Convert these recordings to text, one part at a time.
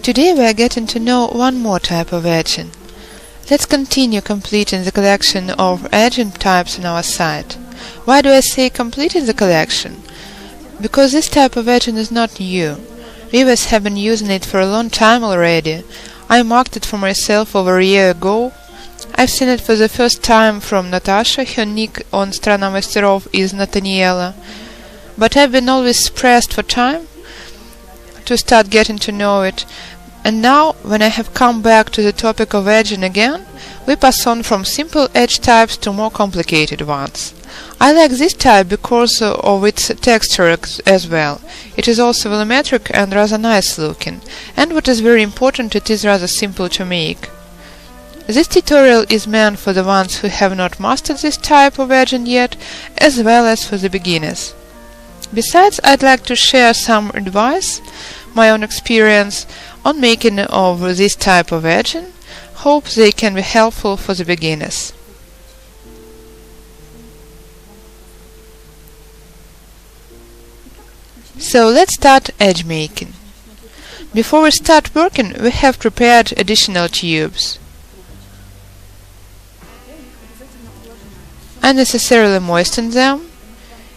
Today we are getting to know one more type of edging. Let's continue completing the collection of edging types on our site. Why do I say completing the collection? Because this type of edging is not new. Viewers have been using it for a long time already. I marked it for myself over a year ago. I've seen it for the first time from Natasha. Her nick on Strana Masterov is Nataniela. But I've been always pressed for time to start getting to know it. And now, when I have come back to the topic of edging again, we pass on from simple edge types to more complicated ones. I like this type because of its texture as well. It is also volumetric and rather nice looking, and what is very important, it is rather simple to make. This tutorial is meant for the ones who have not mastered this type of edging yet, as well as for the beginners. Besides, I'd like to share some advice, my own experience, on making of this type of edging. Hope they can be helpful for the beginners. So let's start edge making. Before we start working, we have prepared additional tubes. I necessarily moisten them.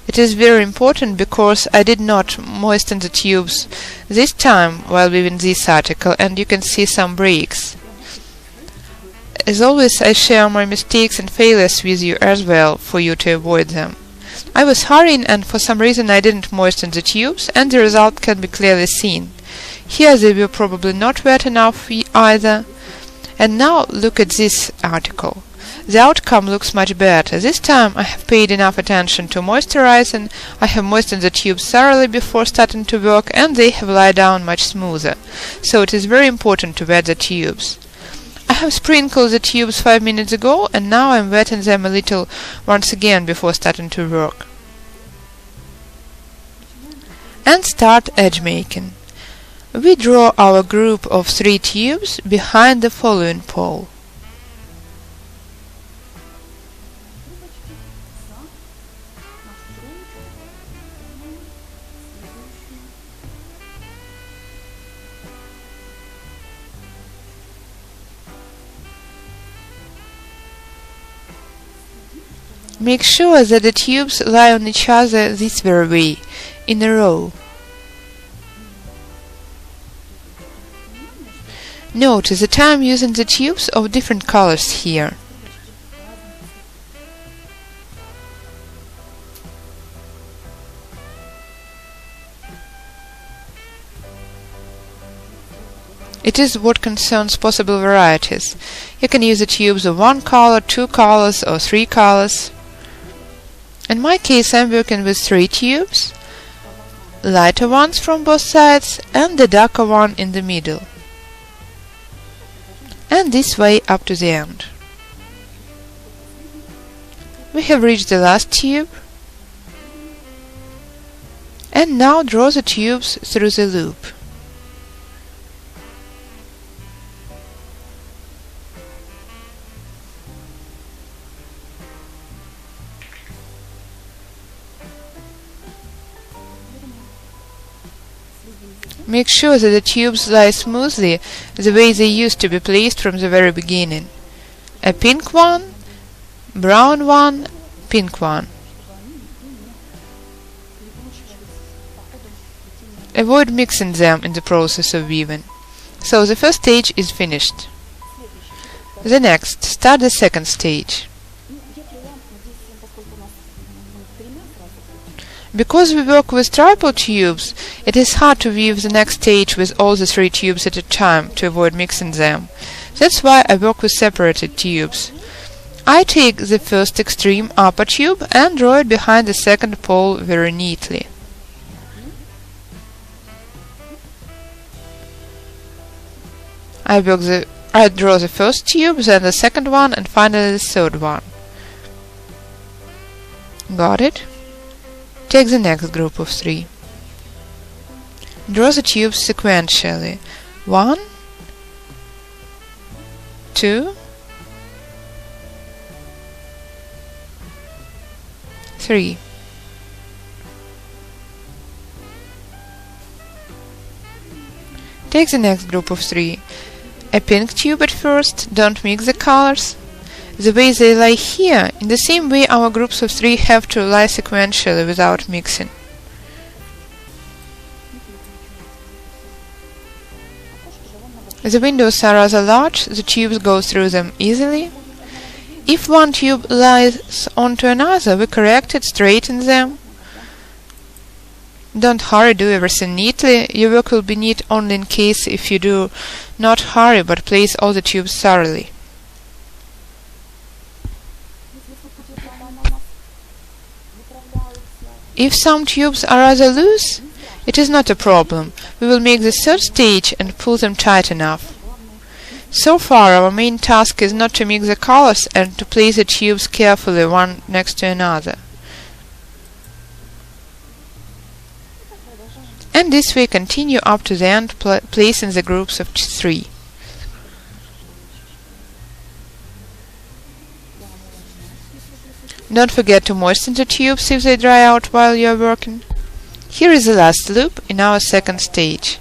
It is very important because I did not moisten the tubes this time while weaving this article, and you can see some breaks. As always, I share my mistakes and failures with you as well, for you to avoid them. I was hurrying and for some reason I didn't moisten the tubes, and the result can be clearly seen. Here they were probably not wet enough either. And now look at this article. The outcome looks much better. This time I have paid enough attention to moisturizing. I have moistened the tubes thoroughly before starting to work, and they have laid down much smoother. So it is very important to wet the tubes. I have sprinkled the tubes 5 minutes ago, and now I am wetting them a little once again before starting to work. And start edge making. We draw our group of 3 tubes behind the following pole. Make sure that the tubes lie on each other this very way, in a row. Notice that I am using the tubes of different colors here. It is what concerns possible varieties. You can use the tubes of 1 color, 2 colors, or 3 colors. In my case, I'm working with 3 tubes, lighter ones from both sides and the darker one in the middle, and this way up to the end. We have reached the last tube, and now draw the tubes through the loop. Make sure that the tubes lie smoothly the way they used to be placed from the very beginning. A pink one, brown one, pink one. Avoid mixing them in the process of weaving. So the first stage is finished. The next, start the second stage. Because we work with triple tubes, it is hard to weave the next stage with all the 3 tubes at a time to avoid mixing them. That's why I work with separated tubes. I take the first extreme upper tube and draw it behind the second pole very neatly. I draw the first tube, then the second one, and finally the third one. Got it? Take the next group of 3. Draw the tubes sequentially. 1, 2, 3. Take the next group of 3. A pink tube at first, don't mix the colors. The way they lie here, in the same way our groups of 3 have to lie sequentially without mixing. The windows are rather large, the tubes go through them easily. If one tube lies onto another, we correct it, straighten them. Don't hurry, do everything neatly. Your work will be neat only in case if you do not hurry but place all the tubes thoroughly. If some tubes are rather loose, it is not a problem. We will make the third stage and pull them tight enough. So far our main task is not to mix the colors and to place the tubes carefully one next to another. And this way continue up to the end, placing the groups of 3. Don't forget to moisten the tubes if they dry out while you are working. Here is the last loop in our second stage.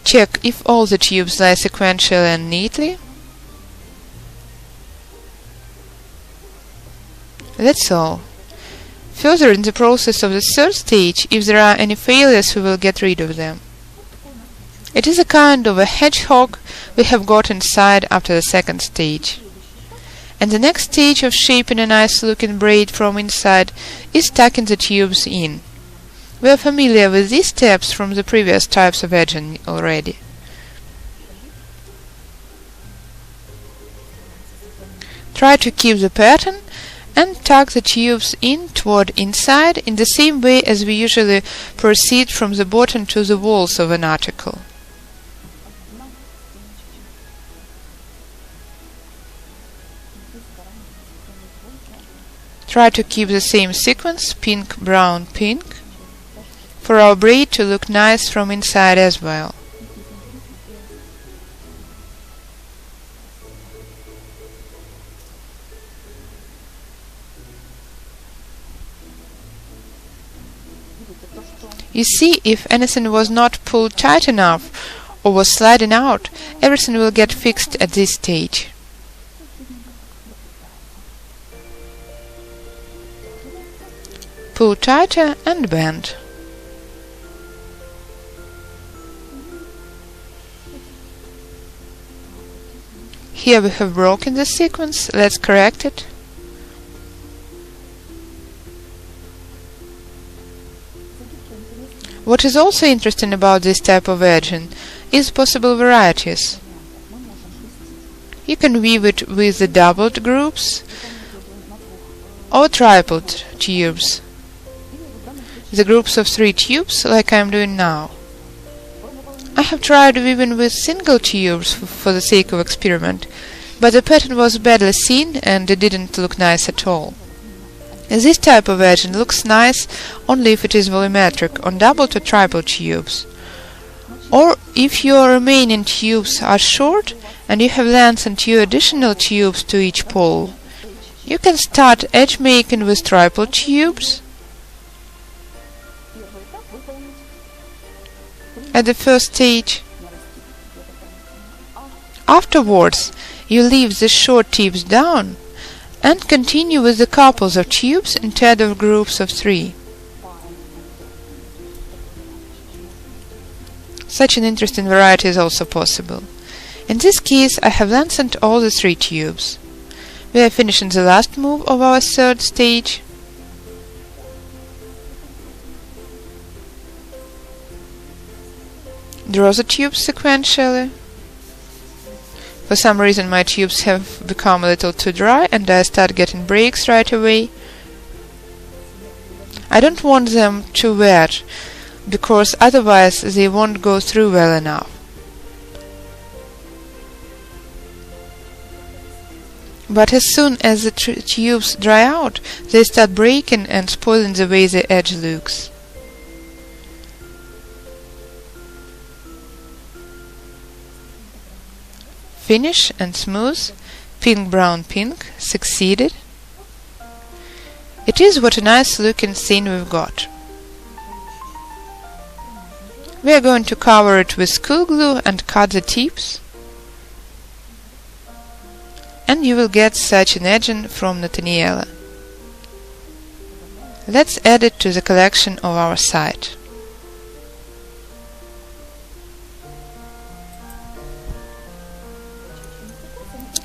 Check if all the tubes lie sequentially and neatly. That's all. Further in the process of the third stage, if there are any failures, we will get rid of them. It is a kind of a hedgehog we have got inside after the second stage. And the next stage of shaping a nice looking braid from inside is tucking the tubes in. We are familiar with these steps from the previous types of edging already. Try to keep the pattern and tuck the tubes in toward inside in the same way as we usually proceed from the bottom to the walls of an article. Try to keep the same sequence, pink, brown, pink, for our braid to look nice from inside as well. You see, if anything was not pulled tight enough or was sliding out, everything will get fixed at this stage. Pull tighter and bend. Here we have broken the sequence, let's correct it. What is also interesting about this type of edging is possible varieties. You can weave it with the doubled groups or tripled tubes. The groups of 3 tubes, like I am doing now. I have tried weaving with single tubes for the sake of experiment, but the pattern was badly seen and it didn't look nice at all. This type of edging looks nice only if it is volumetric on double to triple tubes. Or if your remaining tubes are short and you have lengthened 2 additional tubes to each pole, you can start edge making with triple tubes at the first stage. Afterwards, you leave the short tips down and continue with the couples of tubes instead of groups of 3. Such an interesting variety is also possible. In this case, I have lengthened all the 3 tubes. We are finishing the last move of our third stage. Draw the tubes sequentially. For some reason my tubes have become a little too dry and I start getting breaks right away. I don't want them too wet, because otherwise they won't go through well enough. But as soon as the tubes dry out, they start breaking and spoiling the way the edge looks. Finish and smooth, pink, brown, pink, succeeded. It is what a nice looking scene we've got. We are going to cover it with cool glue and cut the tips, and you will get such an edging from Nathaniela. Let's add it to the collection of our site.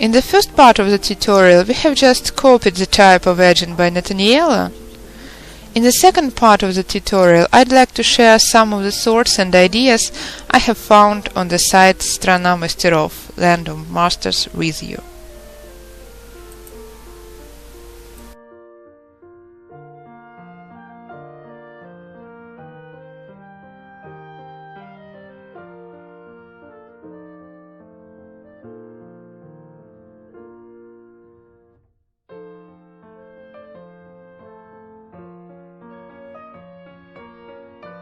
In the first part of the tutorial we have just copied the type of edging by Nathaniela. In the second part of the tutorial I'd like to share some of the thoughts and ideas I have found on the site Strana Masterov, Land of Masters, with you.